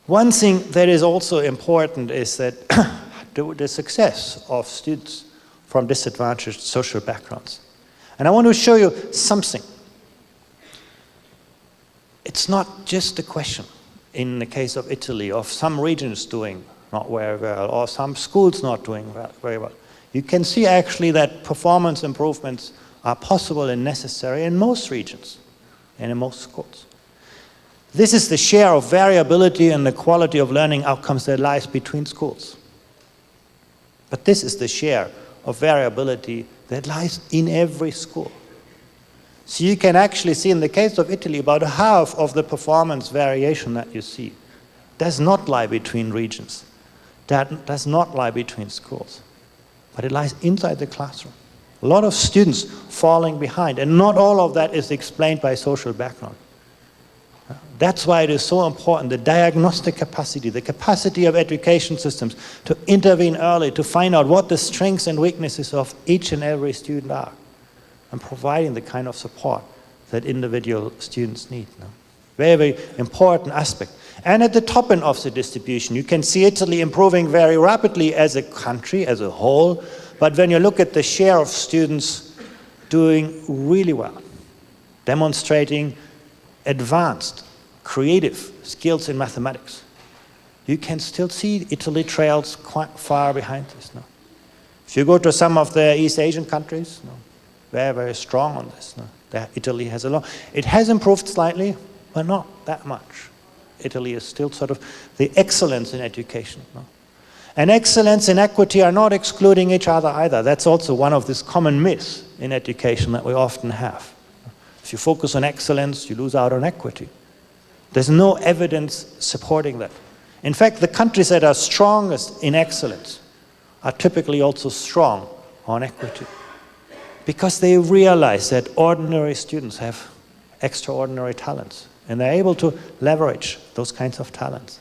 One thing that is also important is that the success of students from disadvantaged social backgrounds. And I want to show you something. It's not just a question, in the case of Italy, of some regions doing not very well, or some schools not doing very well. You can see actually that performance improvements are possible and necessary in most regions and in most schools. This is the share of variability in the quality of learning outcomes that lies between schools. But this is the share of variability that lies in every school. So you can actually see in the case of Italy, about half of the performance variation that you see does not lie between regions, that does not lie between schools, but it lies inside the classroom. A lot of students falling behind, and not all of that is explained by social background. That's why it is so important, the diagnostic capacity, the capacity of education systems to intervene early, to find out what the strengths and weaknesses of each and every student are, and providing the kind of support that individual students need. Very, very important aspect. And at the top end of the distribution, you can see Italy improving very rapidly as a country, as a whole, but when you look at the share of students doing really well, demonstrating advanced, creative skills in mathematics, you can still see Italy trails quite far behind this. No? If you go to some of the East Asian countries, no, very, very strong on this. No? Italy has a lot. It has improved slightly, but not that much. Italy is still sort of the excellence in education. No? And excellence and equity are not excluding each other either. That's also one of these common myths in education that we often have. If you focus on excellence, you lose out on equity. There's no evidence supporting that. In fact, the countries that are strongest in excellence are typically also strong on equity, because they realize that ordinary students have extraordinary talents, and they're able to leverage those kinds of talents.